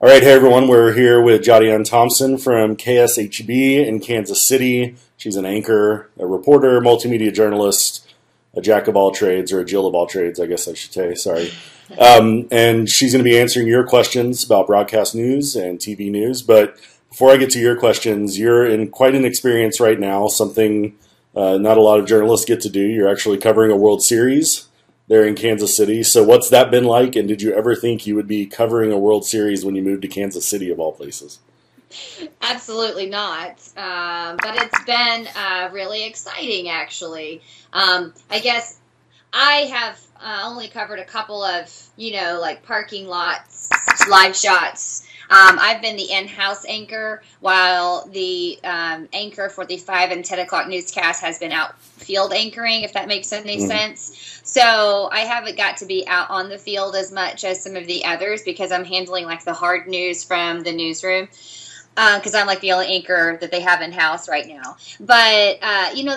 All right, hey everyone, we're here with Jadiann Thompson from KSHB in Kansas City. She's an anchor, a reporter, multimedia journalist, a jack of all trades, or a Jill of all trades, I guess I should say, sorry. And she's going to be answering your questions about broadcast news and TV news. But before I get to your questions, you're in quite an experience right now, something not a lot of journalists get to do. You're actually covering a World Series there in Kansas City. So what's that been like, and did you ever think you would be covering a World Series when you moved to Kansas City, of all places? Absolutely not. But it's been really exciting, actually. I guess I have only covered a couple of, like parking lots, live shots. I've been the in-house anchor, while the anchor for the 5 and 10 o'clock newscast has been out field anchoring, if that makes any sense. So I haven't got to be out on the field as much as some of the others because I'm handling like the hard news from the newsroom. Because I'm like the only anchor that they have in-house right now. But,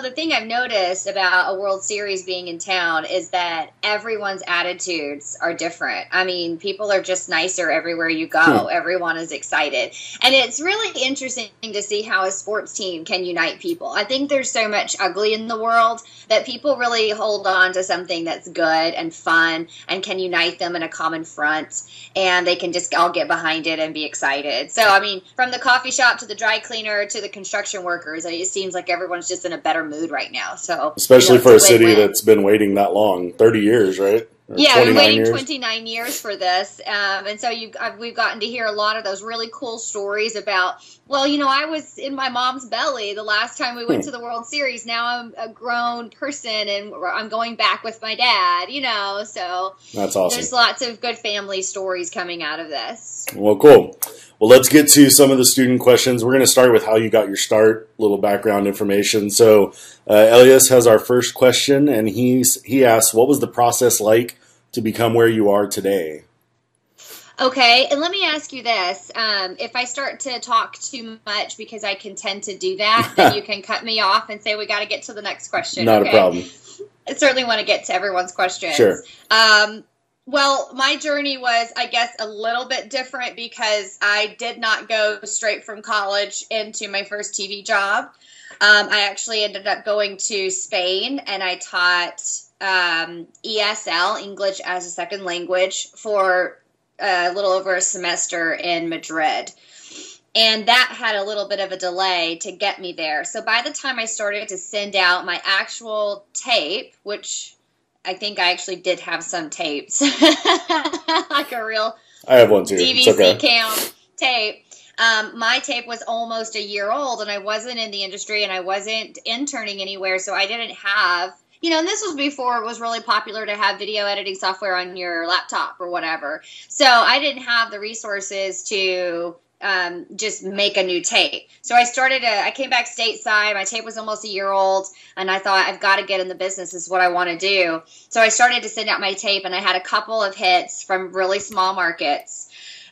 the thing I've noticed about a World Series being in town is that everyone's attitudes are different. I mean, people are just nicer everywhere you go. Everyone is excited. And it's really interesting to see how a sports team can unite people. I think there's so much ugly in the world that people really hold on to something that's good and fun and can unite them in a common front. And they can just all get behind it and be excited. So, I mean, from the coffee shop to the dry cleaner to the construction workers, it seems like everyone's just in a better mood right now. So especially for a city that's been waiting that long, 30 years, right? Yeah, I've been waiting 29 years for this, and so we've gotten to hear a lot of those really cool stories about, I was in my mom's belly the last time we went to the World Series. Now I'm a grown person, and I'm going back with my dad, so that's awesome. There's lots of good family stories coming out of this. Well, cool. Well, let's get to some of the student questions. We're going to start with how you got your start, a little background information. So Elias has our first question, and he asks, what was the process like to become where you are today? Okay, and let me ask you this. If I start to talk too much, because I can tend to do that, then you can cut me off and say we got to get to the next question. Not a problem. I certainly want to get to everyone's questions. Sure. Well, my journey was, I guess, a little bit different because I did not go straight from college into my first TV job. I actually ended up going to Spain, and I taught ESL, English as a Second Language, for a little over a semester in Madrid. And that had a little bit of a delay to get me there. So by the time I started to send out my actual tape, which I think I actually did have some tapes, like a real I have one too. DVC cam tape. My tape was almost a year old, and I wasn't in the industry, and I wasn't interning anywhere, so I didn't have, and this was before it was really popular to have video editing software on your laptop or whatever. So I didn't have the resources to just make a new tape. So I came back stateside. My tape was almost a year old, and I thought, I've got to get in the business. This is what I want to do. So I started to send out my tape, and I had a couple of hits from really small markets.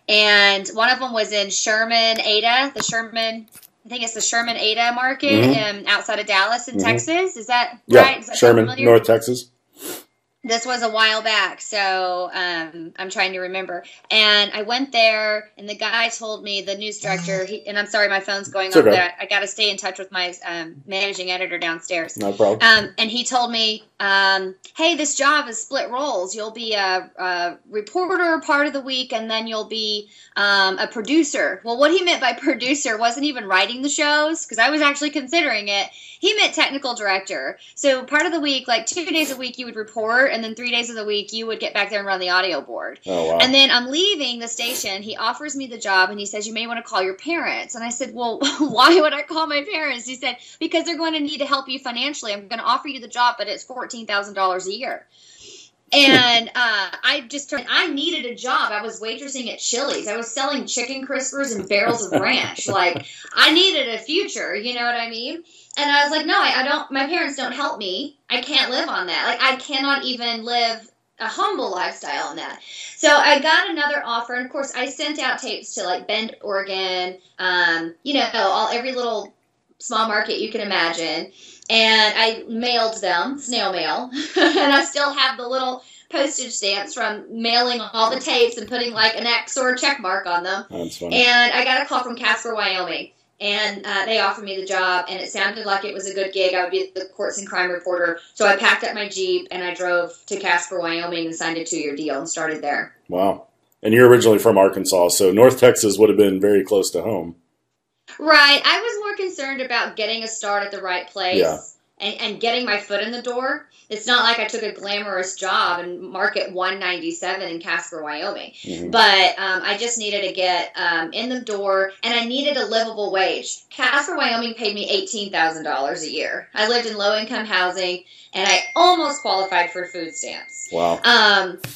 And one of them was in Sherman, Ada, I think it's the Sherman, Ada market outside of Dallas in Texas. Is that right? Is that Sherman, North Texas. This was a while back, so I'm trying to remember. And I went there, and the guy told me, the news director, and I'm sorry, my phone's going off, but I got to stay in touch with my managing editor downstairs. No problem. And he told me, hey, this job is split roles. You'll be a reporter part of the week, and then you'll be a producer. Well, what he meant by producer wasn't even writing the shows, because I was actually considering it. He meant technical director. So part of the week, like 2 days a week, you would report, and then 3 days of the week, you would get back there and run the audio board. Oh, wow. And then I'm leaving the station. He offers me the job, and he says, you may want to call your parents. And I said, well, why would I call my parents? He said, because they're going to need to help you financially. I'm going to offer you the job, but it's $14,000 a year. And I needed a job. I was waitressing at Chili's. I was selling chicken crispers and barrels of ranch. Like, I needed a future, you know what I mean? And I was like, no, I don't, my parents don't help me. I can't live on that. Like, I cannot even live a humble lifestyle on that. So I got another offer. And of course, I sent out tapes to like Bend, Oregon, every little small market you can imagine. And I mailed them, snail mail, and I still have the little postage stamps from mailing all the tapes and putting like an X or a check mark on them. That's funny. And I got a call from Casper, Wyoming. And they offered me the job, and it sounded like it was a good gig. I would be the courts and crime reporter. So I packed up my Jeep, and I drove to Casper, Wyoming, and signed a 2-year deal and started there. Wow. And you're originally from Arkansas, so North Texas would have been very close to home. Right. I was more concerned about getting a start at the right place. Yeah. And getting my foot in the door. It's not like I took a glamorous job in Market 197 in Casper, Wyoming. Mm-hmm. But I just needed to get in the door, and I needed a livable wage. Casper, Wyoming paid me $18,000 a year. I lived in low-income housing, and I almost qualified for food stamps. Wow.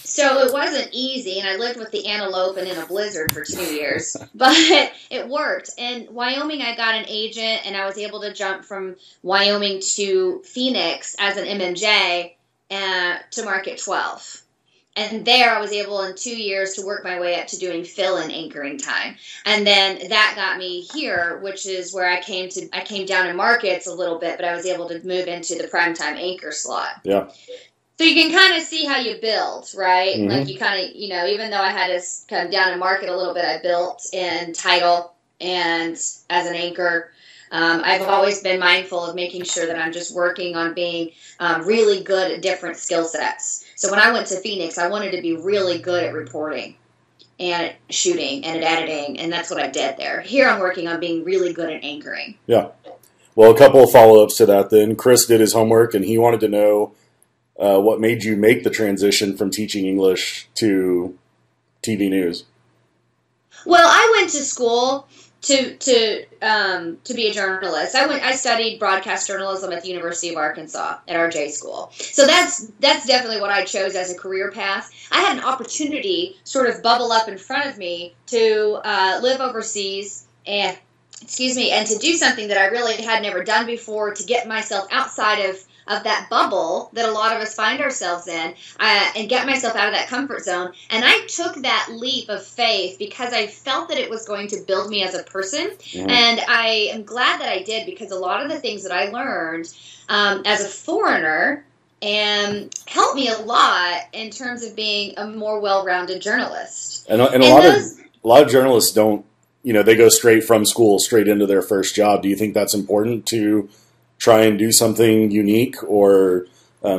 So it wasn't easy, and I lived with the antelope and in a blizzard for 2 years. But it worked. In Wyoming, I got an agent, and I was able to jump from Wyoming to Phoenix as an MMJ to Market 12. And there I was able in 2 years to work my way up to doing fill-in anchoring time. And then that got me here, which is where I came down in markets a little bit, but I was able to move into the primetime anchor slot. Yeah. So you can kind of see how you build, right? Mm-hmm. Like you kind of, even though I had to come down in market a little bit, I built in title and as an anchor. I've always been mindful of making sure that I'm just working on being really good at different skill sets. So when I went to Phoenix, I wanted to be really good at reporting and at shooting and at editing, and that's what I did there. Here I'm working on being really good at anchoring. Yeah. Well, a couple of follow-ups to that then. Chris did his homework, and he wanted to know what made you make the transition from teaching English to TV news. Well, I went to school to be a journalist. I studied broadcast journalism at the University of Arkansas at RJ School. So that's definitely what I chose as a career path. I had an opportunity sort of bubble up in front of me to live overseas and to do something that I really had never done before, to get myself outside of that bubble that a lot of us find ourselves in, and get myself out of that comfort zone. And I took that leap of faith because I felt that it was going to build me as a person. Mm-hmm. And I am glad that I did, because a lot of the things that I learned as a foreigner helped me a lot in terms of being a more well-rounded journalist. And a lot of journalists don't, they go straight from school straight into their first job. Do you think that's important to try and do something unique or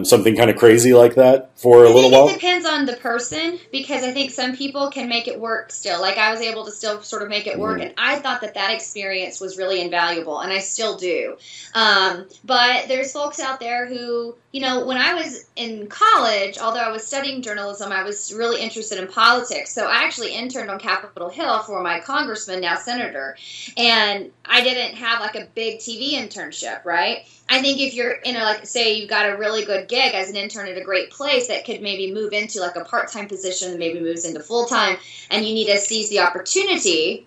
something kind of crazy like that for a little while? It depends on the person, because I think some people can make it work still. Like I was able to still sort of make it work, and I thought that experience was really invaluable, and I still do. But there's folks out there who, when I was in college, although I was studying journalism, I was really interested in politics. So I actually interned on Capitol Hill for my congressman, now senator, and I didn't have like a big TV internship, right? I think if you're say you've got a really good gig as an intern at a great place that could maybe move into like a part-time position, maybe moves into full-time, and you need to seize the opportunity,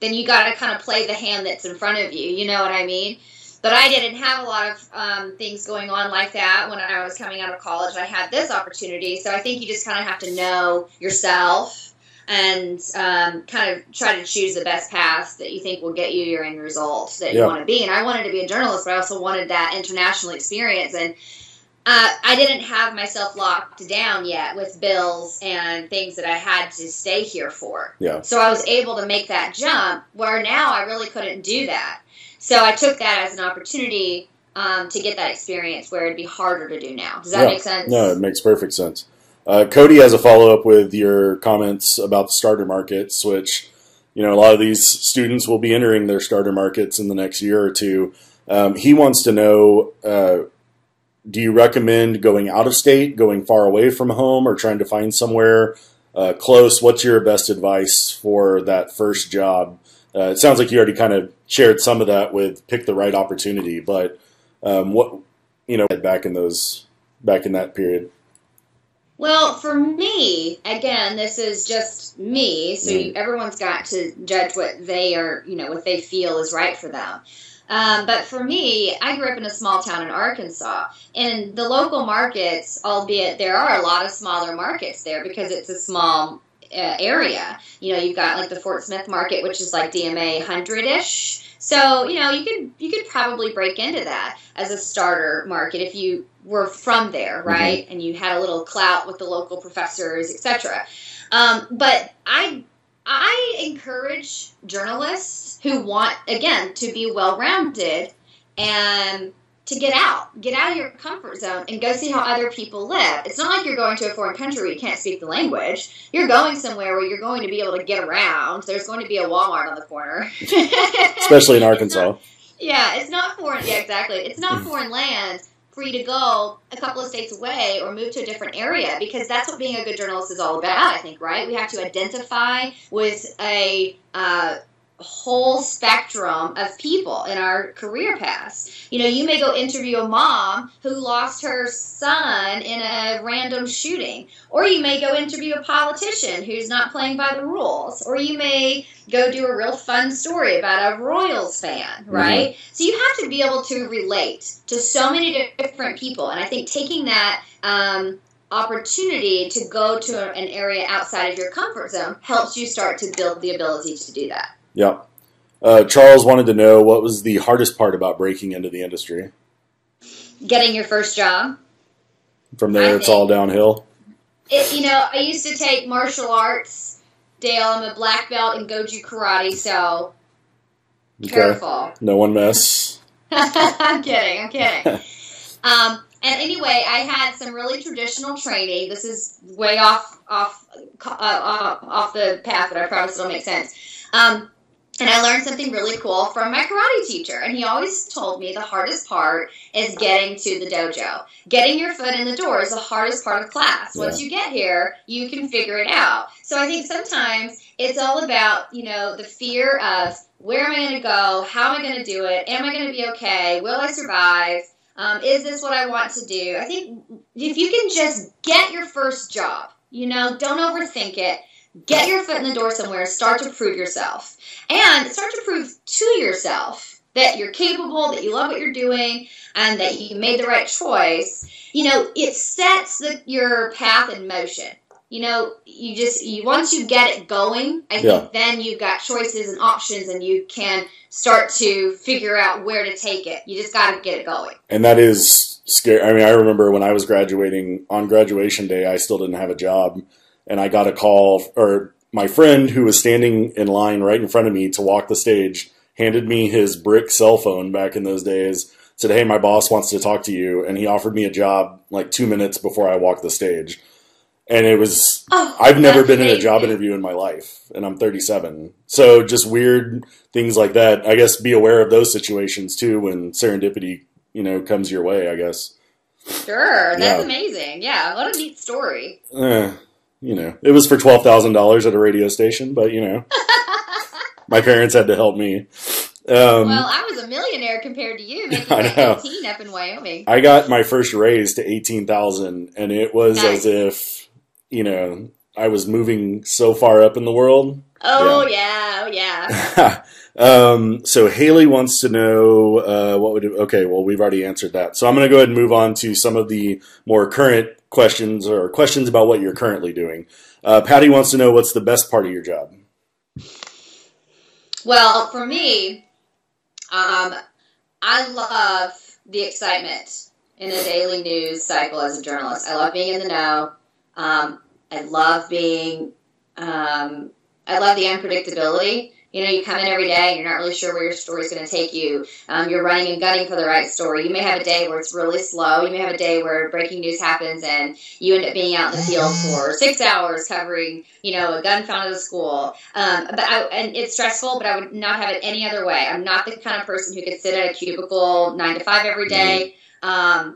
then you got to kind of play the hand that's in front of you. You know what I mean? But I didn't have a lot of things going on like that when I was coming out of college. I had this opportunity. So I think you just kind of have to know yourself and kind of try to choose the best path that you think will get you your end result that you want to be. And I wanted to be a journalist, but I also wanted that international experience. And I didn't have myself locked down yet with bills and things that I had to stay here for. Yeah. So I was able to make that jump, where now I really couldn't do that. So I took that as an opportunity to get that experience where it'd be harder to do now. Does that make sense? No, it makes perfect sense. Cody has a follow-up with your comments about the starter markets, which, a lot of these students will be entering their starter markets in the next year or two. He wants to know, do you recommend going out of state, going far away from home, or trying to find somewhere close? What's your best advice for that first job? It sounds like you already kind of shared some of that with pick the right opportunity, but what, back in that period? Well, for me, again, this is just me, so everyone's got to judge what they are, what they feel is right for them. But for me, I grew up in a small town in Arkansas, and the local markets, albeit there are a lot of smaller markets there because it's a small area. You've got like the Fort Smith market, which is like DMA 100-ish. So, you could probably break into that as a starter market if you were from there, right? And you had a little clout with the local professors, etc. But I encourage journalists who want, again, to be well-rounded and to get out of your comfort zone and go see how other people live. It's not like you're going to a foreign country where you can't speak the language. You're going somewhere where you're going to be able to get around. There's going to be a Walmart on the corner. Especially in Arkansas. It's not foreign. Yeah, exactly. It's not foreign land for you to go a couple of states away or move to a different area, because that's what being a good journalist is all about, I think, right? We have to identify with a whole spectrum of people in our career paths. You may go interview a mom who lost her son in a random shooting, or you may go interview a politician who's not playing by the rules, or you may go do a real fun story about a Royals fan, right? So you have to be able to relate to so many different people, and I think taking that opportunity to go to an area outside of your comfort zone helps you start to build the ability to do that. Yeah. Charles wanted to know, what was the hardest part about breaking into the industry? Getting your first job. From there, it's all downhill. I used to take martial arts. Dale, I'm a black belt in Goju Karate, so careful. No one mess. I'm kidding. And anyway, I had some really traditional training. This is way off the path, but I promise it'll make sense. And I learned something really cool from my karate teacher. And he always told me the hardest part is getting to the dojo. Getting your foot in the door is the hardest part of class. Once you get here, you can figure it out. So I think sometimes it's all about, the fear of where am I going to go? How am I going to do it? Am I going to be okay? Will I survive? Is this what I want to do? I think if you can just get your first job, don't overthink it. Get your foot in the door somewhere, start to prove yourself. And start to prove to yourself that you're capable, that you love what you're doing, and that you made the right choice. It sets your path in motion. Once you get it going, I think then you've got choices and options, and you can start to figure out where to take it. You just got to get it going. And that is scary. I mean, I remember when I was graduating, on graduation day, I still didn't have a job. And I got a call, or my friend who was standing in line right in front of me to walk the stage handed me his brick cell phone back in those days, said, "Hey, my boss wants to talk to you." And he offered me a job like 2 minutes before I walked the stage. And it was, I've never been in a job interview in my life, and I'm 37. So just weird things like that. I guess be aware of those situations too when serendipity, comes your way, I guess. Sure. That's amazing. Yeah. What a neat story. It was for $12,000 at a radio station, but, my parents had to help me. Well, I was a millionaire compared to you, making like 18 up in Wyoming. I got my first raise to $18,000, and it was as if, I was moving so far up in the world. Oh, yeah. So Haley wants to know we've already answered that. So I'm going to go ahead and move on to some of the more current questions, or questions about what you're currently doing. Patty wants to know, what's the best part of your job? Well, for me, I love the excitement in a daily news cycle as a journalist. I love being in the know. I love the unpredictability. You come in every day and you're not really sure where your story's going to take you. You're running and gunning for the right story. You may have a day where it's really slow. You may have a day where breaking news happens and you end up being out in the field for 6 hours covering, a gun found at a school. And it's stressful, but I would not have it any other way. I'm not the kind of person who could sit at a cubicle 9 to 5 every day.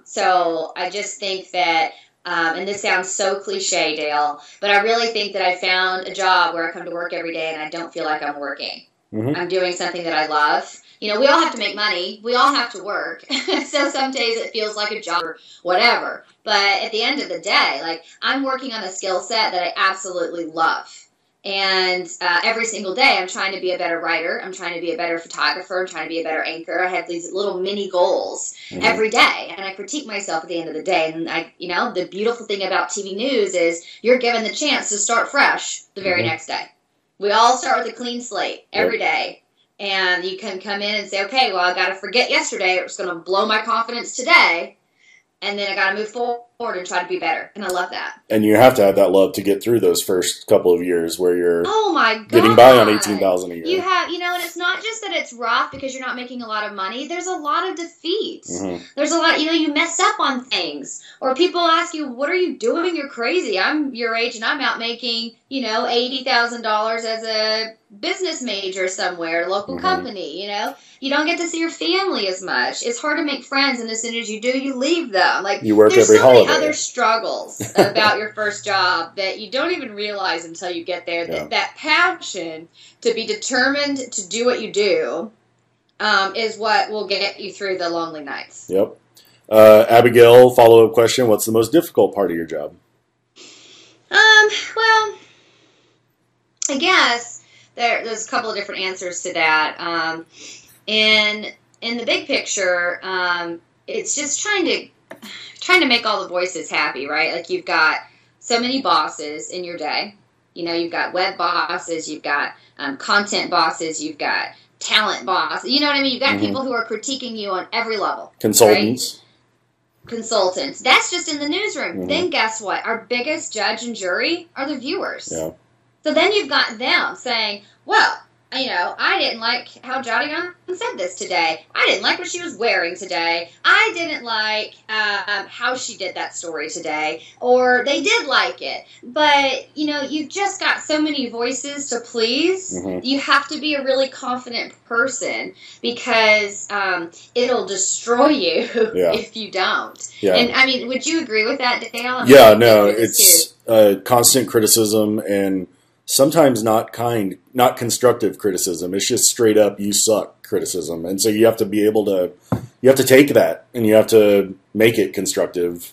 So I just think that, and this sounds so cliche, Dale, but I really think that I found a job where I come to work every day and I don't feel like I'm working. I'm doing something that I love. We all have to make money. We all have to work. So some days it feels like a job or whatever. But at the end of the day, I'm working on a skill set that I absolutely love. And every single day I'm trying to be a better writer. I'm trying to be a better photographer. I'm trying to be a better anchor. I have these little mini goals every day. And I critique myself at the end of the day. And the beautiful thing about TV news is you're given the chance to start fresh the very next day. We all start with a clean slate every day. And you can come in and say, okay, well, I got to forget yesterday. It was going to blow my confidence today. And then I got to move forward and try to be better. And I love that. And you have to have that love to get through those first couple of years where you're getting by on $18,000 a year. You have, and it's not just that it's rough because you're not making a lot of money. There's a lot of defeats. Mm-hmm. There's a lot, you mess up on things. Or people ask you, what are you doing? You're crazy. I'm your age and I'm out making, $80,000 as a business major somewhere, a local company, You don't get to see your family as much. It's hard to make friends, and as soon as you do, you leave them. Like, you work there's every holiday. There's so many other struggles about your first job that you don't even realize until you get there. Yeah. That passion to be determined to do what you do is what will get you through the lonely nights. Yep. Abigail, follow-up question. What's the most difficult part of your job? Well, I guess there's a couple of different answers to that. In the big picture, it's just trying to make all the voices happy, right? Like, you've got so many bosses in your day. You've got web bosses, you've got content bosses, you've got talent bosses. You know what I mean? You've got people who are critiquing you on every level. Consultants. Right? Consultants. That's just in the newsroom. Then guess what? Our biggest judge and jury are the viewers. Yeah. So then you've got them saying, well, I didn't like how Jadiann said this today. I didn't like what she was wearing today. I didn't like how she did that story today. Or they did like it. But, you've just got so many voices to please. You have to be a really confident person because it'll destroy you if you don't. Yeah. And, would you agree with that, Dale? Yeah, no, it's constant criticism and sometimes not constructive criticism. It's just straight up, you suck criticism. And so you have to be able to, take that and you have to make it constructive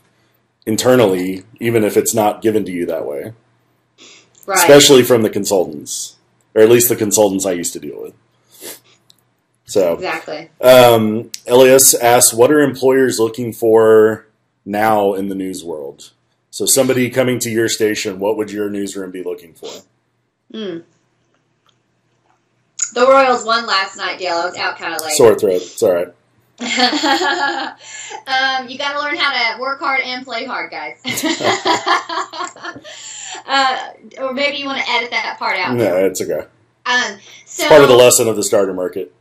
internally, even if it's not given to you that way. Right. Especially from the consultants, or at least the consultants I used to deal with. So exactly. Elias asks, what are employers looking for now in the news world? So somebody coming to your station, what would your newsroom be looking for? The Royals won last night, Dale. I was out kind of late. Sore throat. It's all right. You got to learn how to work hard and play hard, guys. Or maybe you want to edit that part out. No, it's okay. So, it's part of the lesson of the starter market.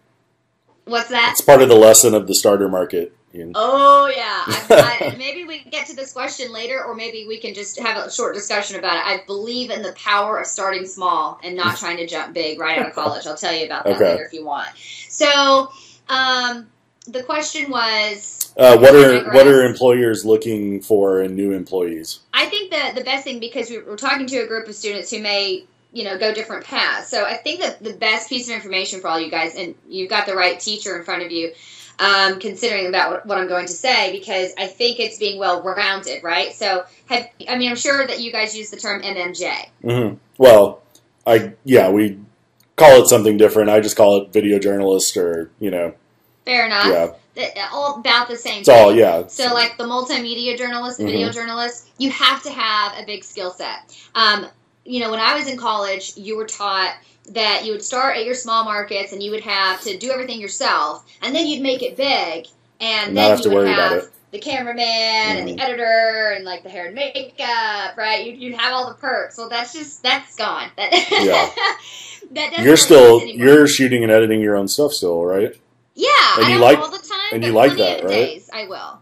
What's that? It's part of the lesson of the starter market. Oh, yeah. Maybe we can get to this question later, or maybe we can just have a short discussion about it. I believe in the power of starting small and not trying to jump big right out of college. I'll tell you about that later if you want. So the question was... what are employers looking for in new employees? I think that the best thing, because we're talking to a group of students who may... go different paths. So I think that the best piece of information for all you guys, and you've got the right teacher in front of you, considering about what I'm going to say, because I think it's being well-rounded, right? So, I'm sure that you guys use the term MMJ. Mm-hmm. Well, we call it something different. I just call it video journalist or, Fair enough. Yeah. All about the same it's thing. All, yeah. So, like the multimedia journalist, the video journalist, you have to have a big skill set. When I was in college, you were taught that you would start at your small markets and you would have to do everything yourself, and then you'd make it big, and then you would have the cameraman and the editor and like the hair and makeup, right? You'd have all the perks. Well, that's gone. That You're shooting and editing your own stuff still, right? Yeah, and I don't all the time, and but you like plenty that, of right? days I will.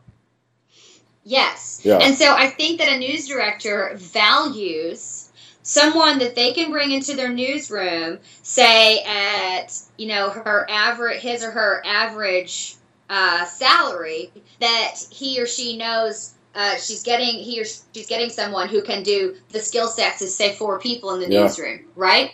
Yes. Yeah. And so I think that a news director values someone that they can bring into their newsroom, say at his or her average salary, that he or she knows she's getting someone who can do the skill sets of, say, 4 people in the newsroom, right?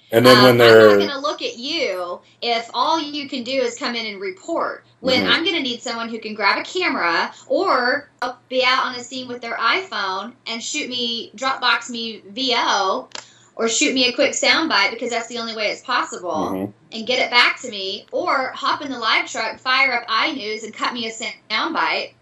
And then when they're... I'm not going to look at you if all you can do is come in and report. When I'm going to need someone who can grab a camera or be out on a scene with their iPhone and Dropbox me VO, or shoot me a quick soundbite, because that's the only way it's possible, and get it back to me, or hop in the live truck, fire up iNews, and cut me a soundbite.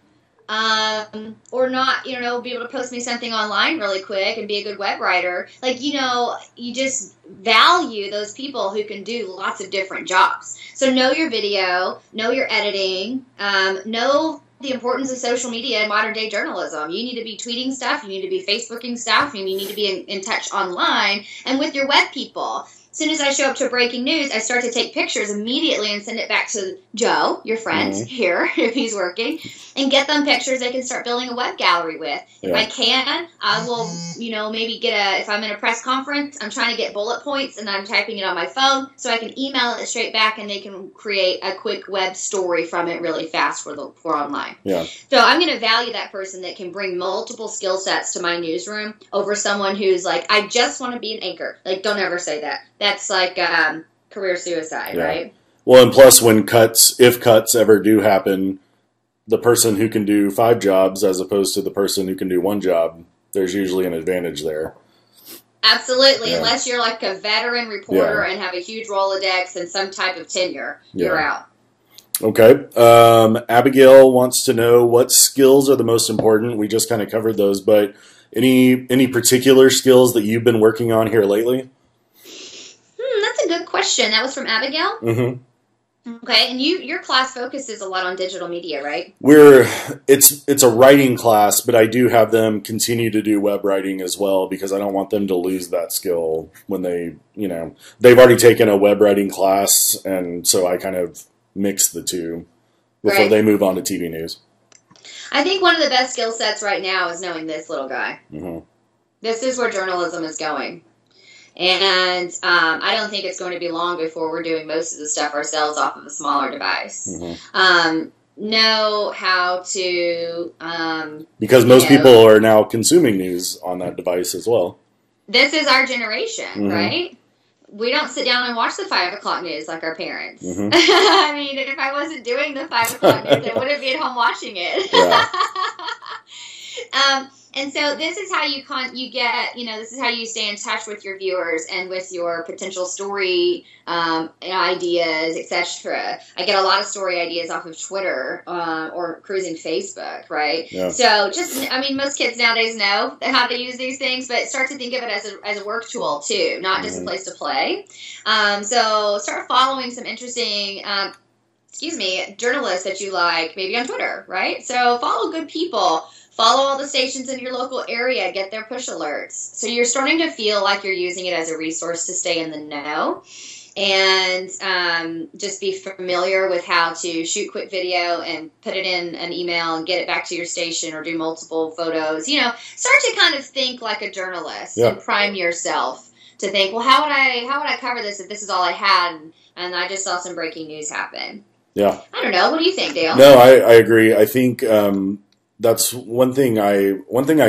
or not, you know, be able to post me something online really quick and be a good web writer. Like, you know, you just value those people who can do lots of different jobs. So know your video, know your editing, know the importance of social media in modern day journalism. You need to be tweeting stuff, you need to be Facebooking stuff, and you need to be in touch online and with your web people. As soon as I show up to breaking news, I start to take pictures immediately and send it back to Joe, your friend here, if he's working, and get them pictures they can start building a web gallery with. Yeah. If I can, I will, you know, maybe if I'm in a press conference, I'm trying to get bullet points and I'm typing it on my phone so I can email it straight back and they can create a quick web story from it really fast for online. Yeah. So I'm going to value that person that can bring multiple skill sets to my newsroom over someone who's like, I just want to be an anchor. Like, don't ever say that. That's like career suicide, right? Well, and plus if cuts ever do happen, the person who can do 5 jobs as opposed to the person who can do 1 job, there's usually an advantage there. Absolutely. Yeah. Unless you're like a veteran reporter and have a huge Rolodex and some type of tenure, you're out. Okay. Abigail wants to know what skills are the most important. We just kind of covered those, but any particular skills that you've been working on here lately? That's a good question. That was from Abigail? Mm-hmm. Okay, and your class focuses a lot on digital media, right? It's a writing class, but I do have them continue to do web writing as well because I don't want them to lose that skill when they've already taken a web writing class, and so I kind of mix the two before they move on to TV news. I think one of the best skill sets right now is knowing this little guy. Mm-hmm. This is where journalism is going. And I don't think it's going to be long before we're doing most of the stuff ourselves off of a smaller device. Mm-hmm. Know how to... because most people are now consuming news on that device as well. This is our generation, right? We don't sit down and watch the 5 o'clock news like our parents. Mm-hmm. I mean, if I wasn't doing the 5 o'clock news, I wouldn't be at home watching it. Yeah. And so this is how you get, this is how you stay in touch with your viewers and with your potential story ideas, etc. I get a lot of story ideas off of Twitter or cruising Facebook, right? Yeah. So most kids nowadays know how to use these things, but start to think of it as a work tool too, not just a place to play. So start following some interesting journalists that you like, maybe on Twitter, right? So follow good people. Follow all the stations in your local area. Get their push alerts. So you're starting to feel like you're using it as a resource to stay in the know. And just be familiar with how to shoot quick video and put it in an email and get it back to your station or do multiple photos. Start to kind of think like a journalist and prime yourself to think, well, how would I cover this if this is all I had and I just saw some breaking news happen? Yeah. I don't know. What do you think, Dale? No, I agree. I think that's one thing I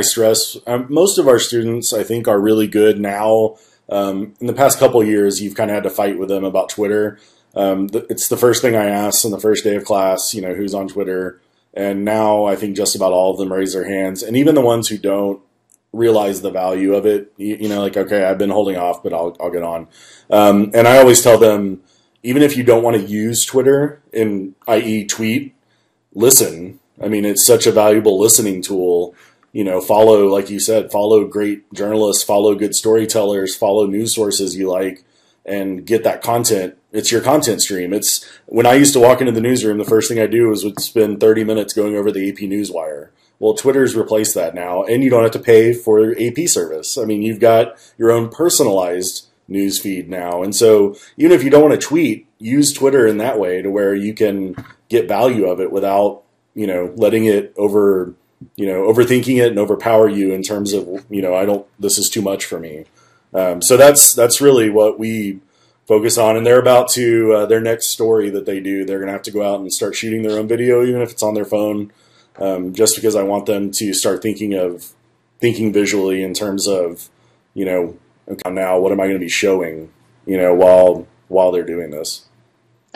stress. Most of our students, I think, are really good now. In the past couple of years, you've kind of had to fight with them about Twitter. It's the first thing I asked on the first day of class, who's on Twitter. And now I think just about all of them raise their hands. And even the ones who don't realize the value of it, okay, I've been holding off, but I'll get on. And I always tell them, even if you don't want to use Twitter, i.e. tweet, listen. I mean, it's such a valuable listening tool. Follow, like you said, follow great journalists, follow good storytellers, follow news sources you like, and get that content. It's your content stream. It's when I used to walk into the newsroom, the first thing I do would spend 30 minutes going over the AP Newswire. Well, Twitter's replaced that now, and you don't have to pay for AP service. I mean, you've got your own personalized news feed now. And so even if you don't want to tweet, use Twitter in that way to where you can get value of it without letting it overthinking it and overpower you in terms of, this is too much for me. So that's really what we focus on. And they're about to, their next story that they do, they're going to have to go out and start shooting their own video, even if it's on their phone, just because I want them to start thinking visually in terms of, okay, now what am I going to be showing, while they're doing this.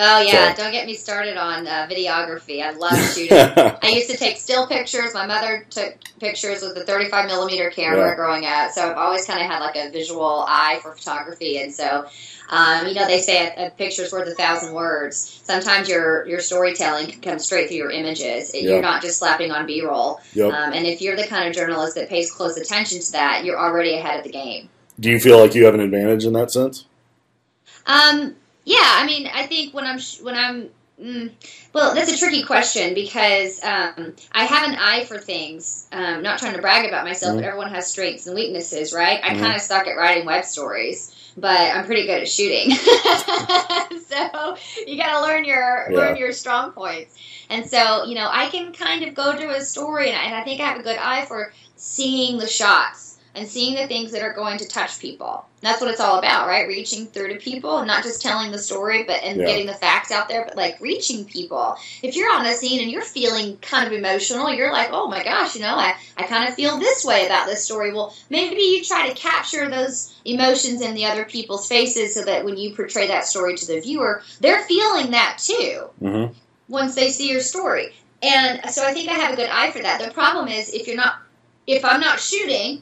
Oh, yeah. So. Don't get me started on videography. I love shooting. I used to take still pictures. My mother took pictures with a 35mm camera growing up. So I've always kind of had like a visual eye for photography. And so They say a picture's worth 1,000 words. Sometimes your storytelling can come straight through your images. Yeah. You're not just slapping on B-roll. Yep. And if you're the kind of journalist that pays close attention to that, you're already ahead of the game. Do you feel like you have an advantage in that sense? Yeah, I mean, I think well, that's a tricky question because I have an eye for things. Not trying to brag about myself, but everyone has strengths and weaknesses, right? I kind of suck at writing web stories, but I'm pretty good at shooting. So you got to learn your strong points. And so, I can kind of go to a story, and I think I have a good eye for seeing the shots and seeing the things that are going to touch people. That's what it's all about, right? Reaching through to people, and not just telling the story, and getting the facts out there, but like reaching people. If you're on a scene and you're feeling kind of emotional, you're like, oh my gosh, I kind of feel this way about this story. Well, maybe you try to capture those emotions in the other people's faces so that when you portray that story to the viewer, they're feeling that too once they see your story. And so I think I have a good eye for that. The problem is if I'm not shooting,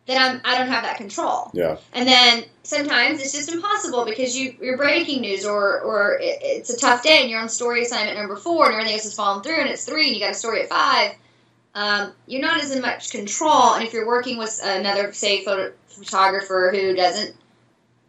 then I don't have that control. Yeah. And then sometimes it's just impossible because you're breaking news or it's a tough day and you're on story assignment number 4 and everything else is falling through and it's 3 and you got a story at 5. You're not as in much control. And if you're working with another, say, photographer who doesn't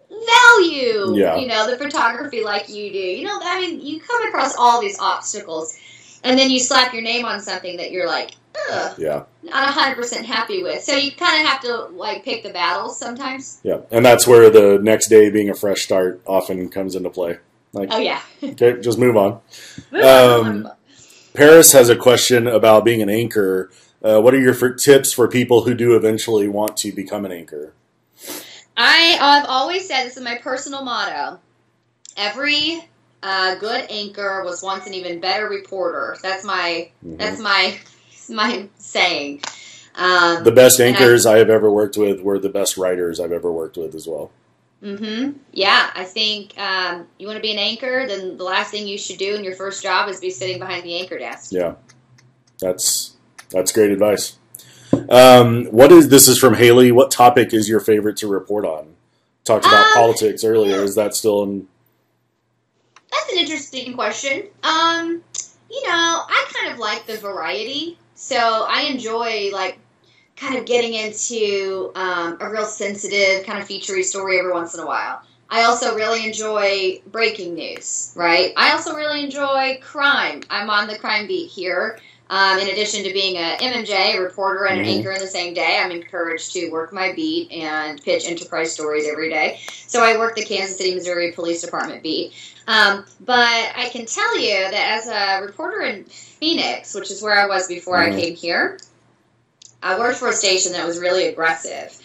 value, the photography like you do, you come across all these obstacles. And then you slap your name on something that you're like, not 100% happy with. So you kind of have to pick the battles sometimes. Yeah, and that's where the next day being a fresh start often comes into play. Okay, just move on. Paris has a question about being an anchor. What are your tips for people who do eventually want to become an anchor? I've always said, this is my personal motto, every good anchor was once an even better reporter. That's my saying. The best anchors I have ever worked with were the best writers I've ever worked with as well. Yeah, I think you want to be an anchor, then the last thing you should do in your first job is be sitting behind the anchor desk. Yeah, that's great advice. This is from Haley. What topic is your favorite to report on? Talked about politics earlier. Is that still in... That's an interesting question. I kind of like the variety. So I enjoy kind of getting into a real sensitive kind of featurey story every once in a while. I also really enjoy breaking news, right? I also really enjoy crime. I'm on the crime beat here. In addition to being a MMJ, a reporter, and an anchor in the same day, I'm encouraged to work my beat and pitch enterprise stories every day. So I work the Kansas City, Missouri Police Department beat. But I can tell you that as a reporter in Phoenix, which is where I was before I came here, I worked for a station that was really aggressive.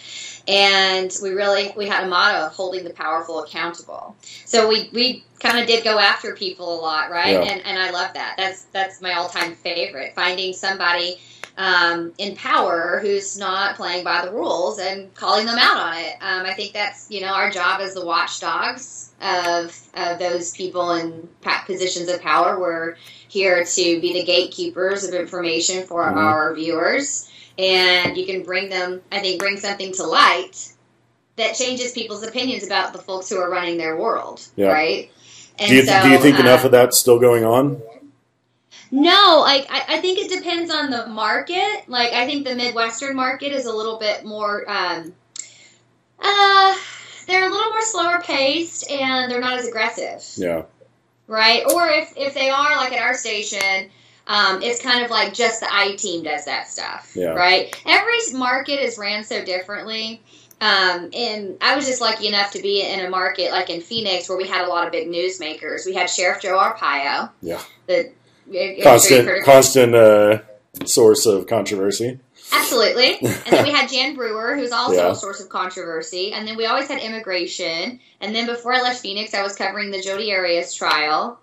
And we had a motto of holding the powerful accountable. So we kind of did go after people a lot, right? Yeah. And I love that. That's my all-time favorite. Finding somebody in power who's not playing by the rules and calling them out on it. I think that's our job as the watchdogs of those people in positions of power. We're here to be the gatekeepers of information for our viewers. And you can bring something to light that changes people's opinions about the folks who are running their world, right? And do you think enough of that's still going on? No, I think it depends on the market. I think the Midwestern market is a little bit more, they're a little more slower paced and they're not as aggressive. Yeah. Right? Or if they are, at our station... it's kind of just the I-team does that stuff, right? Every market is ran so differently. And I was just lucky enough to be in a market like in Phoenix where we had a lot of big newsmakers. We had Sheriff Joe Arpaio. Yeah. The constant source of controversy. Absolutely. And then we had Jan Brewer, who's also a source of controversy. And then we always had immigration. And then before I left Phoenix, I was covering the Jodi Arias trial,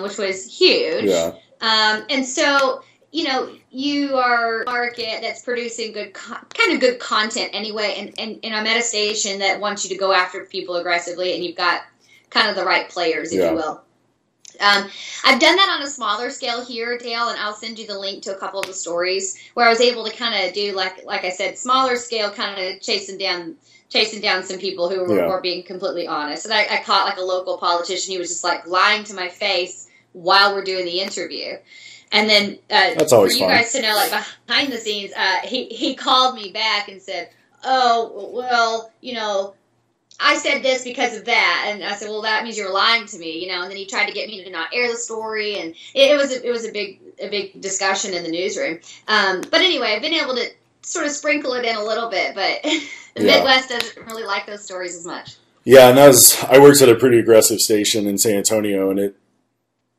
which was huge. Yeah. And so, you are a market that's producing good content anyway, and I'm at a station that wants you to go after people aggressively, and you've got kind of the right players, if you will. I've done that on a smaller scale here, Dale, and I'll send you the link to a couple of the stories where I was able to kind of do, like I said, smaller scale, kind of chasing down some people who were being completely honest. And I caught like a local politician. He was just like lying to my face while we're doing the interview. And then that's always for you fun. guys to know, like behind the scenes, he called me back and said, "Oh, well, you know, I said this because of that." And I said, "Well, that means you're lying to me, you know." And then he tried to get me to not air the story, and it was a big discussion in the newsroom. But anyway, I've been able to sort of sprinkle it in a little bit, but the Midwest doesn't really like those stories as much. Yeah, and I worked at a pretty aggressive station in San Antonio, and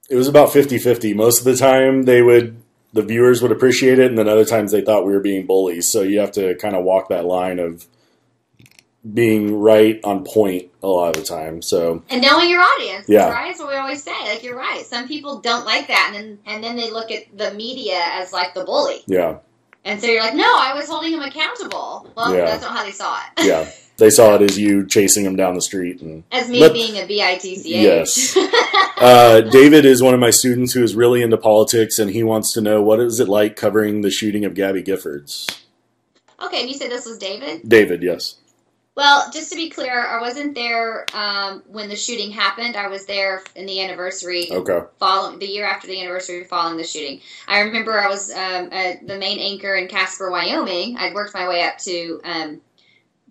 it was about 50-50. Most of the time, the viewers would appreciate it, and then other times they thought we were being bullies. So you have to kind of walk that line of being right on point a lot of the time. So and knowing your audience, yeah, right? That's what we always say. Like, you're right. Some people don't like that, and then they look at the media as like the bully. Yeah. And so you're like, no, I was holding him accountable. Well, that's not how they saw it. Yeah. They saw it as you chasing him down the street. And as me being a BITCH. Yes. David is one of my students who is really into politics, and he wants to know, what is it like covering the shooting of Gabby Giffords? Okay, and you said this was David? David, yes. Well, just to be clear, I wasn't there when the shooting happened. I was there in the anniversary, following the year after the anniversary following the shooting. I remember I was the main anchor in Casper, Wyoming. I'd worked my way up to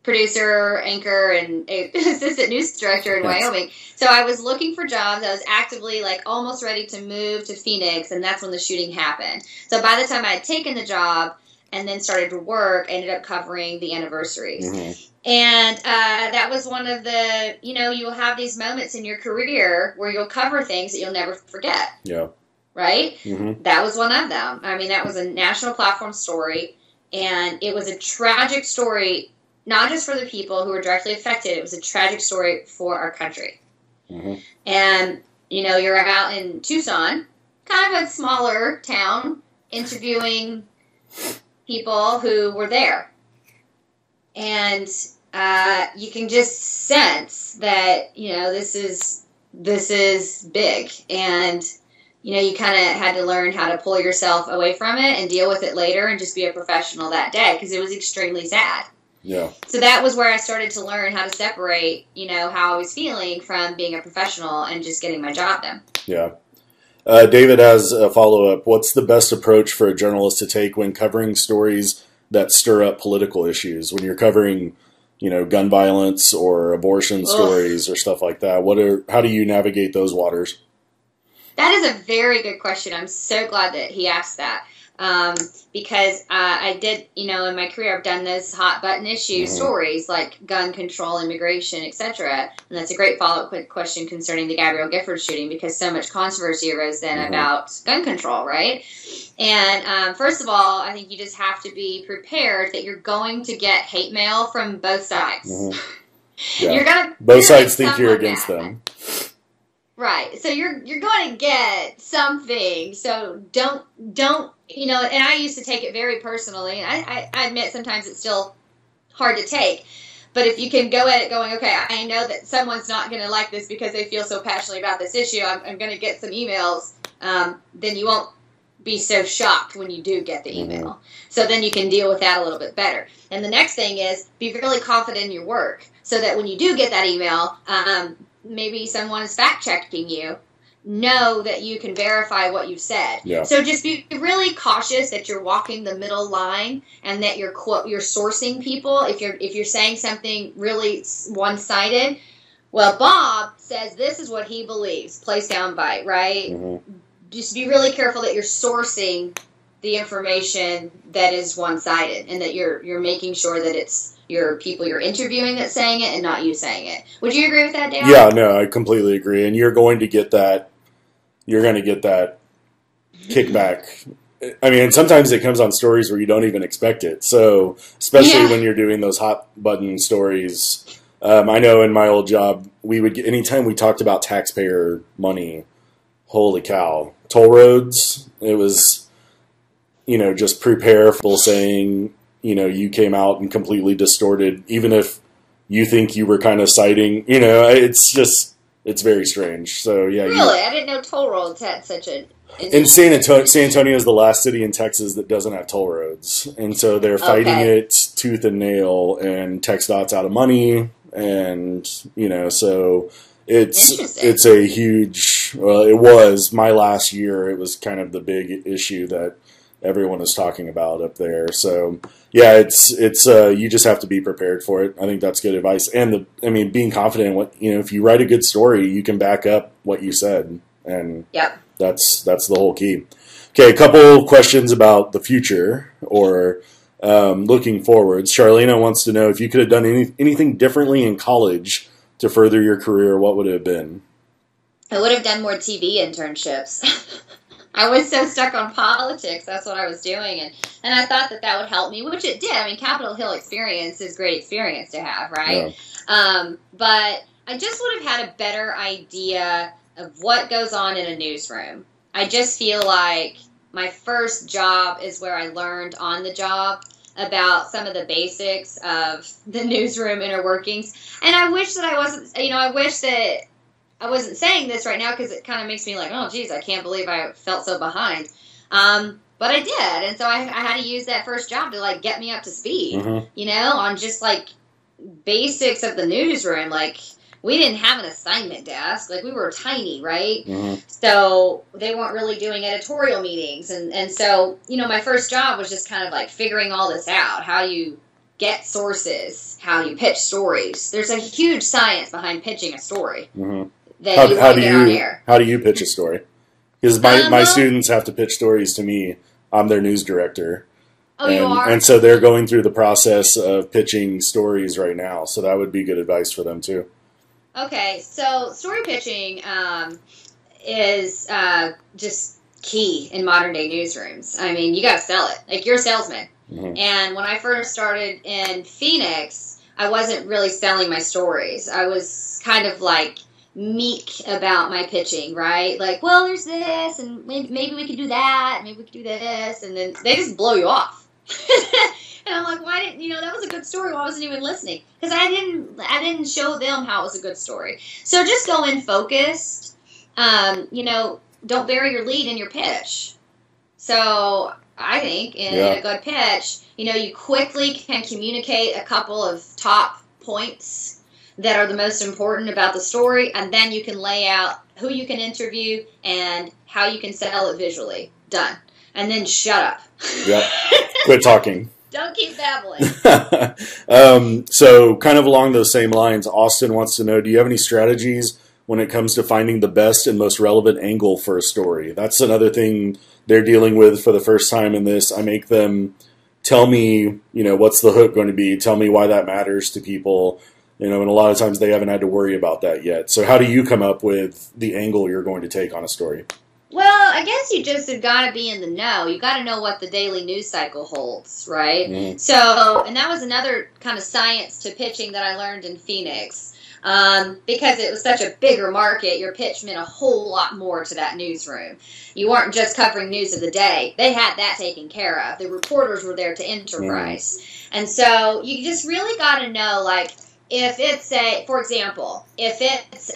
producer, anchor, and assistant news director in Wyoming. So I was looking for jobs. I was actively like almost ready to move to Phoenix, and that's when the shooting happened. So by the time I had taken the job and then started to work, I ended up covering the anniversaries. Mm-hmm. And that was one of the, you'll have these moments in your career where you'll cover things that you'll never forget. Yeah. Right? Mm-hmm. That was one of them. I mean, that was a national platform story, and it was a tragic story, not just for the people who were directly affected. It was a tragic story for our country. Mm-hmm. And, you're out in Tucson, kind of a smaller town, interviewing people who were there. And you can just sense that, this is big. And, you kind of had to learn how to pull yourself away from it and deal with it later and just be a professional that day, because it was extremely sad. Yeah. So that was where I started to learn how to separate, how I was feeling from being a professional and just getting my job done. Yeah. David has a follow-up. What's the best approach for a journalist to take when covering stories that stir up political issues? When you're covering, gun violence or abortion stories or stuff like that, how do you navigate those waters? That is a very good question. I'm so glad that he asked that. Because I did, in my career, I've done those hot button issue stories like gun control, immigration, etc. And that's a great follow-up question concerning the Gabrielle Giffords shooting, because so much controversy arose then about gun control, right? And first of all, I think you just have to be prepared that you're going to get hate mail from both sides. Yeah. You're gonna both sides think you're against them. Right. So you're going to get something. So don't, and I used to take it very personally. I admit sometimes it's still hard to take. But if you can go at it going, okay, I know that someone's not going to like this because they feel so passionately about this issue. I'm going to get some emails. Then you won't be so shocked when you do get the email. So then you can deal with that a little bit better. And the next thing is be really confident in your work so that when you do get that email, maybe someone is fact-checking you, know that you can verify what you've said. Yeah. So just be really cautious that you're walking the middle line and that you're sourcing people. If you're saying something really one-sided, well, Bob says this is what he believes, play soundbite, right? Mm-hmm. Just be really careful that you're sourcing the information that is one-sided and that you're making sure that it's your people you're interviewing that's saying it and not you saying it. Would you agree with that, Dan? Yeah, no, I completely agree. And you're going to get that kickback. I mean, and sometimes it comes on stories where you don't even expect it. So, especially when you're doing those hot button stories. I know in my old job, we would get, anytime we talked about taxpayer money, holy cow, toll roads, it was, just prepare for people saying, you came out and completely distorted, even if you think you were kind of citing, it's just It's very strange. So yeah, Really, I didn't know toll roads had such a. And San Antonio is the last city in Texas that doesn't have toll roads, and so they're fighting it tooth and nail. And TxDOT's out of money, and so it's a huge. Well, it was my last year. It was kind of the big issue that everyone is talking about up there. So yeah, it's you just have to be prepared for it. I think that's good advice. And being confident in what if you write a good story, you can back up what you said, and that's the whole key. Okay, a couple questions about the future or looking forwards. Charlena wants to know if you could have done anything differently in college to further your career, what would it have been? I would have done more TV internships. I was so stuck on politics. That's what I was doing. And I thought that would help me, which it did. I mean, Capitol Hill experience is a great experience to have, right? Yeah. But I just would have had a better idea of what goes on in a newsroom. I just feel like my first job is where I learned on the job about some of the basics of the newsroom inner workings. And I wish that I wasn't, I wish that I wasn't saying this right now because it kind of makes me like, oh, geez, I can't believe I felt so behind. But I did. And so I had to use that first job to, like, get me up to speed, on just, like, basics of the newsroom. Like, we didn't have an assignment desk. Like, we were tiny, right? So they weren't really doing editorial meetings. And so, my first job was just kind of, like, figuring all this out, how you get sources, how you pitch stories. There's a huge science behind pitching a story. How do you pitch a story? Because my students have to pitch stories to me. I'm their news director. Oh, you are? And so they're going through the process of pitching stories right now. So that would be good advice for them too. Okay, so story pitching is just key in modern day newsrooms. I mean, you got to sell it. Like, you're a salesman. And when I first started in Phoenix, I wasn't really selling my stories. I was kind of like meek about my pitching, right? Like, well, there's this, and maybe we could do that, maybe we could do this, and then they just blow you off. And I'm like, why didn't that was a good story? Why wasn't even listening? Because I didn't show them how it was a good story. So just go in focused. Don't bury your lead in your pitch. So I think in a good pitch, you quickly can communicate a couple of top points that are the most important about the story, and then you can lay out who you can interview and how you can sell it visually. Done. And then shut up. Yeah. Quit talking. Don't keep babbling. So kind of along those same lines, Austin wants to know, do you have any strategies when it comes to finding the best and most relevant angle for a story? That's another thing they're dealing with for the first time in this. I make them tell me, what's the hook going to be? Tell me why that matters to people. And a lot of times they haven't had to worry about that yet. So how do you come up with the angle you're going to take on a story? Well, I guess you just have got to be in the know. You got to know what the daily news cycle holds, right? So, and that was another kind of science to pitching that I learned in Phoenix. Because it was such a bigger market, your pitch meant a whole lot more to that newsroom. You weren't just covering news of the day. They had that taken care of. The reporters were there to enterprise. And so you just really got to know, like, if it's for example, if it's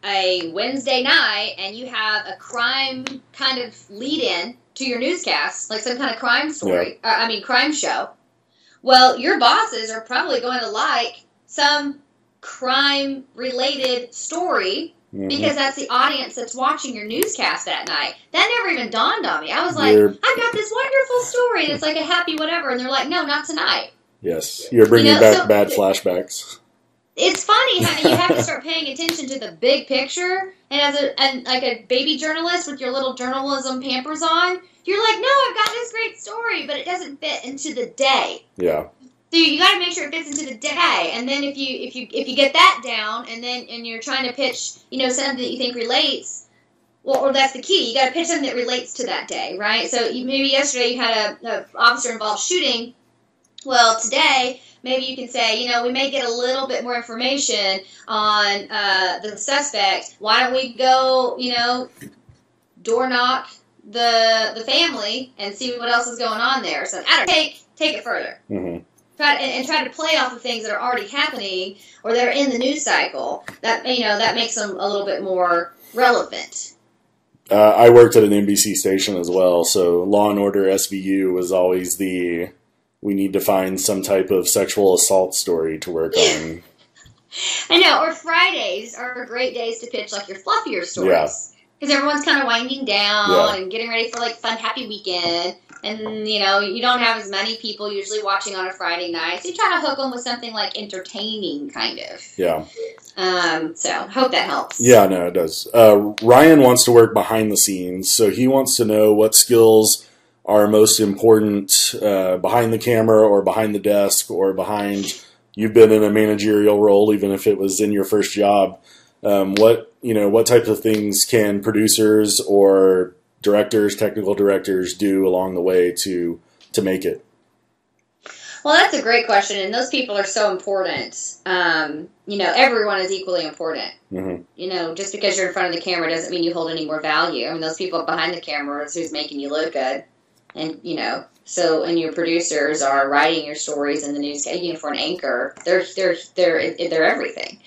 a Wednesday night and you have a crime kind of lead-in to your newscast, like some kind of crime story, crime show, well, your bosses are probably going to like some crime-related story because that's the audience that's watching your newscast that night. That never even dawned on me. I was like, I've got this wonderful story that's like a happy whatever, and they're like, no, not tonight. Yes, you're bringing back bad flashbacks. It's funny how you have to start paying attention to the big picture. And like a baby journalist with your little journalism Pampers on, you're like, no, I've got this great story, but it doesn't fit into the day. Yeah. So you got to make sure it fits into the day. And then if you get that down, and you're trying to pitch, something that you think relates. Well, that's the key. You got to pitch something that relates to that day, right? So maybe yesterday you had a officer involved shooting. Well, today, maybe you can say, we may get a little bit more information on the suspect. Why don't we go, door knock the family and see what else is going on there? So I don't know, take it further. try to play off of things that are already happening or that are in the news cycle. That that makes them a little bit more relevant. I worked at an NBC station as well, so Law and Order SVU was always we need to find some type of sexual assault story to work on. I know, or Fridays are great days to pitch like your fluffier stories. Because everyone's kind of winding down and getting ready for like fun, happy weekend. And, you don't have as many people usually watching on a Friday night. So you try to hook them with something like entertaining, kind of. Yeah. So hope that helps. Yeah, no, it does. Ryan wants to work behind the scenes. So he wants to know what skills are most important behind the camera or behind the desk or behind... You've been in a managerial role, even if it was in your first job. What types of things can producers or directors, technical directors do along the way to make it? Well, that's a great question, and those people are so important. Everyone is equally important. Mm-hmm. Just because you're in front of the camera doesn't mean you hold any more value. I mean, those people behind the camera is who's making you look good, and and your producers are writing your stories in the news. For an anchor, they're everything.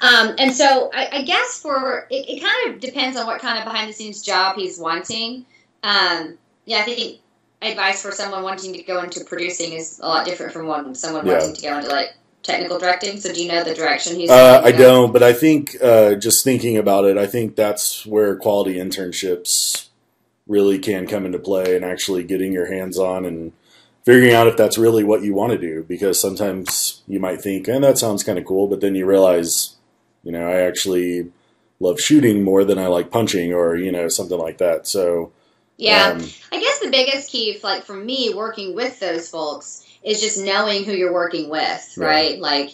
And so I guess it kind of depends on what kind of behind the scenes job he's wanting. I think advice for someone wanting to go into producing is a lot different from someone wanting to go into like technical directing. So do you know the direction he's? I don't, but I think just thinking about it, I think that's where quality internships really can come into play, and actually getting your hands on and figuring out if that's really what you want to do. Because sometimes you might think, that sounds kind of cool, but then you realize, I actually love shooting more than I like punching, or, something like that. So, I guess the biggest key, like for me, working with those folks is just knowing who you're working with, right? Like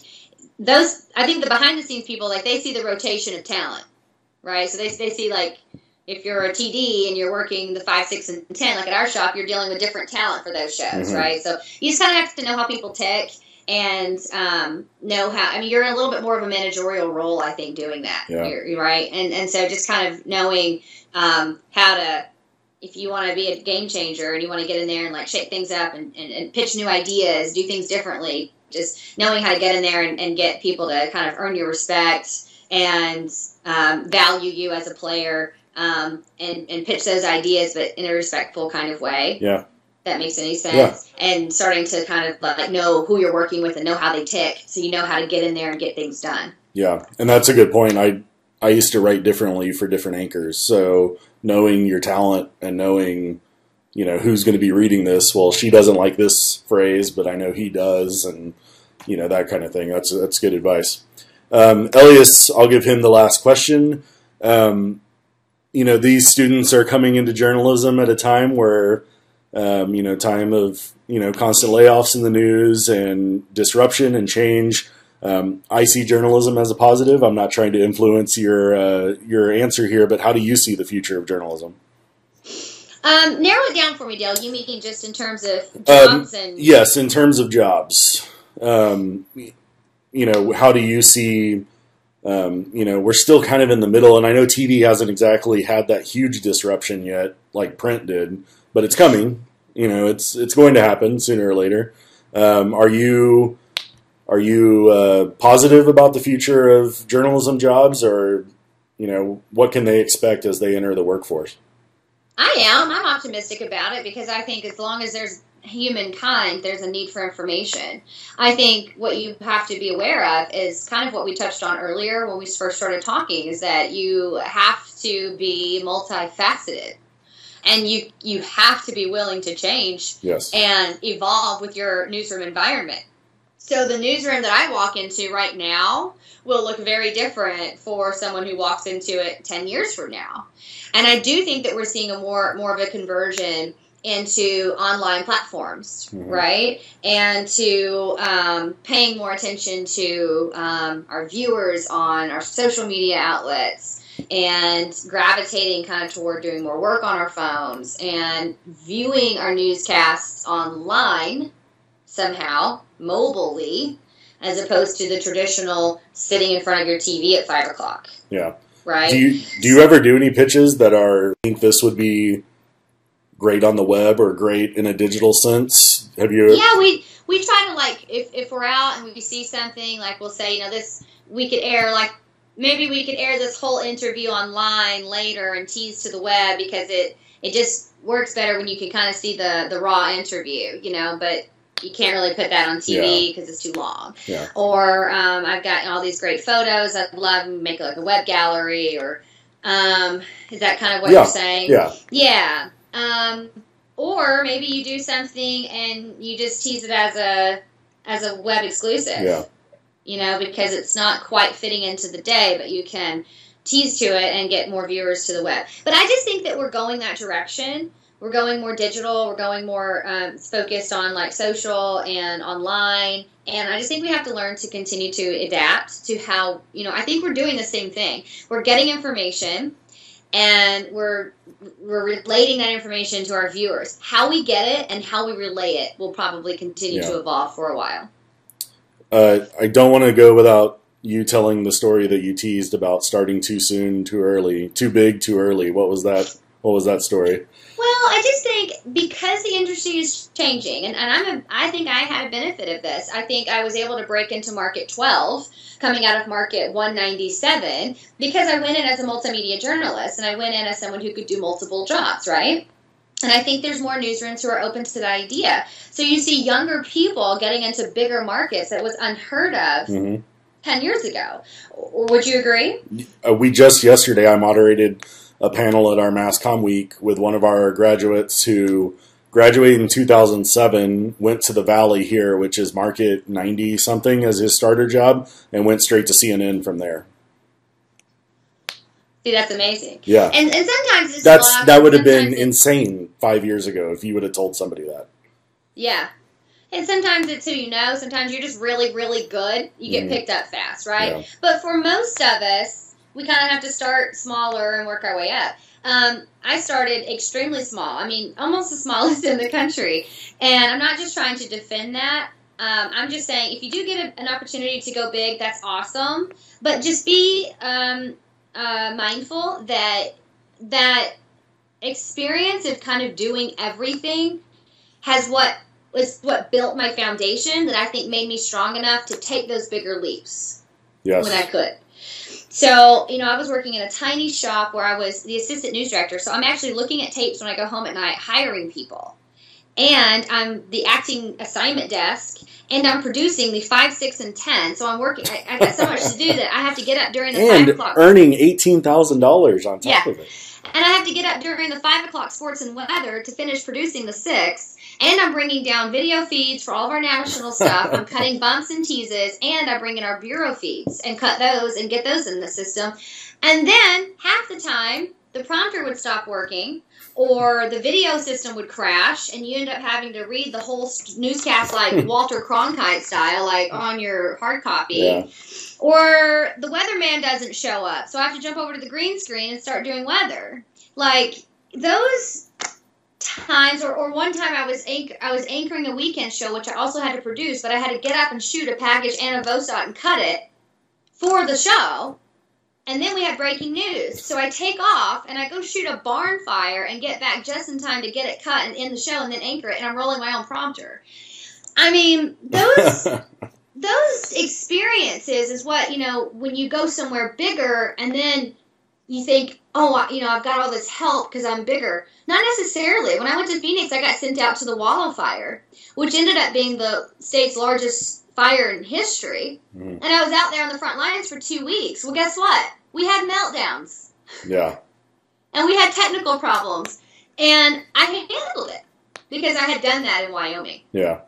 I think the behind the scenes people, like they see the rotation of talent, right? So they see like, if you're a TD and you're working the 5, 6, and 10, like at our shop, you're dealing with different talent for those shows, right? So you just kind of have to know how people tick and know how. I mean, you're in a little bit more of a managerial role, I think, doing that. Yeah. You're right, and so just kind of knowing how to, if you want to be a game changer and you want to get in there and like shake things up and pitch new ideas, do things differently. Just knowing how to get in there and get people to kind of earn your respect and value you as a player. And pitch those ideas, but in a respectful kind of way. Yeah. That makes any sense. Yeah. And starting to kind of like know who you're working with and know how they tick, so you know how to get in there and get things done. Yeah, and that's a good point. I used to write differently for different anchors, so knowing your talent and knowing, who's going to be reading this. Well, she doesn't like this phrase, but I know he does, and that kind of thing. That's good advice. Elias, I'll give him the last question. These students are coming into journalism at a time where, time of, constant layoffs in the news and disruption and change. I see journalism as a positive. I'm not trying to influence your answer here, but how do you see the future of journalism? Narrow it down for me, Dale. You mean just in terms of jobs? Yes, in terms of jobs. How do you see... we're still kind of in the middle, and I know TV hasn't exactly had that huge disruption yet, like print did, but it's coming. It's going to happen sooner or later. Are you positive about the future of journalism jobs, or what can they expect as they enter the workforce? I am. I'm optimistic about it because I think as long as there's humankind, there's a need for information. I think what you have to be aware of is kind of what we touched on earlier when we first started talking, is that you have to be multifaceted. And you have to be willing to change and evolve with your newsroom environment. So the newsroom that I walk into right now will look very different for someone who walks into it 10 years from now. And I do think that we're seeing a more of a conversion into online platforms, right? And to paying more attention to our viewers on our social media outlets, and gravitating kind of toward doing more work on our phones and viewing our newscasts online somehow, mobilely, as opposed to the traditional sitting in front of your TV at 5 o'clock. Yeah. Right? Do you ever do any pitches that think this would be great on the web or great in a digital sense? Have you? Yeah, we try to, like, if we're out and we see something, like, we'll say, you know, this, we could air, like, maybe we could air this whole interview online later and tease to the web, because it just works better when you can kind of see the raw interview, you know, but you can't really put that on TV because it's too long. Yeah. Or I've got all these great photos. I'd love to make like a web gallery, or is that kind of what you're saying? Yeah. Yeah. Or maybe you do something and you just tease it as a web exclusive. Yeah. You know, because it's not quite fitting into the day, but you can tease to it and get more viewers to the web. But I just think that we're going that direction. We're going more digital. We're going more focused on like social and online. And I just think we have to learn to continue to adapt to how, you know, I think we're doing the same thing. We're getting information and we're relating that information to our viewers. How we get it and how we relay it will probably continue to evolve for a while. I don't want to go without you telling the story that you teased about starting too soon, too early, too big, too early. What was that? What was that story? Well, I just think because the industry is changing, and I think I had a benefit of this. I think I was able to break into market 12, coming out of market 197, because I went in as a multimedia journalist, and I went in as someone who could do multiple jobs, right? And I think there's more newsrooms who are open to the idea. So you see younger people getting into bigger markets that was unheard of 10 years ago. Would you agree? We just yesterday, I moderated a panel at our MassCom week with one of our graduates who graduated in 2007, went to the Valley here, which is market 90 something as his starter job, and went straight to CNN from there. See, that's amazing. Yeah. And sometimes it's that would have been insane 5 years ago if you would have told somebody that. Yeah. And sometimes it's who you know. Sometimes you're just really, really good. You get picked up fast, right? Yeah. But for most of us, we kind of have to start smaller and work our way up. I started extremely small. I mean, almost the smallest in the country. And I'm not just trying to defend that. I'm just saying if you do get an opportunity to go big, that's awesome. But just be mindful that experience of kind of doing everything was what built my foundation, that I think made me strong enough to take those bigger leaps when I could. So, you know, I was working in a tiny shop where I was the assistant news director. So I'm actually looking at tapes when I go home at night, hiring people. And I'm the acting assignment desk, and I'm producing the 5, 6, and 10. So I'm working. I got so much to do that I have to get up during the 5 o'clock. Earning $18,000 on top of it. And I have to get up during the 5 o'clock sports and weather to finish producing the 6. And I'm bringing down video feeds for all of our national stuff. I'm cutting bumps and teases, and I bring in our bureau feeds and cut those and get those in the system. And then half the time, the prompter would stop working, or the video system would crash, and you end up having to read the whole newscast like Walter Cronkite style, like on your hard copy. Yeah. Or the weatherman doesn't show up, so I have to jump over to the green screen and start doing weather. Like, those times, or one time I was anchoring a weekend show, which I also had to produce, but I had to get up and shoot a package and a VOSOT and cut it for the show. And then we had breaking news. So I take off and I go shoot a barn fire and get back just in time to get it cut and end the show and then anchor it, and I'm rolling my own prompter. I mean, those experiences is what, you know, when you go somewhere bigger and then you think, oh, you know, I've got all this help because I'm bigger. Not necessarily. When I went to Phoenix, I got sent out to the Wallow Fire, which ended up being the state's largest fire in history. And I was out there on the front lines for 2 weeks. Well, guess what? We had meltdowns. Yeah. And we had technical problems. And I handled it because I had done that in Wyoming. Yeah.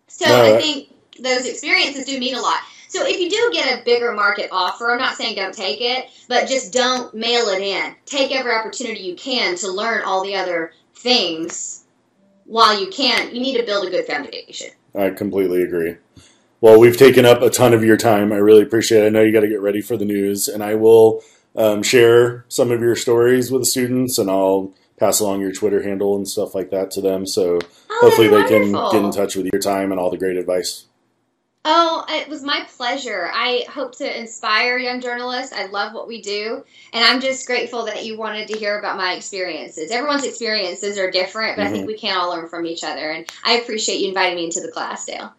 So I think those experiences do mean a lot. So if you do get a bigger market offer, I'm not saying don't take it, but just don't mail it in. Take every opportunity you can to learn all the other things while you can. You need to build a good foundation. I completely agree. Well, we've taken up a ton of your time. I really appreciate it. I know you got to get ready for the news, and I will share some of your stories with the students, and I'll pass along your Twitter handle and stuff like that to them. So hopefully they can get in touch with your time and all the great advice. Oh, it was my pleasure. I hope to inspire young journalists. I love what we do. And I'm just grateful that you wanted to hear about my experiences. Everyone's experiences are different, but I think we can all learn from each other. And I appreciate you inviting me into the class, Dale.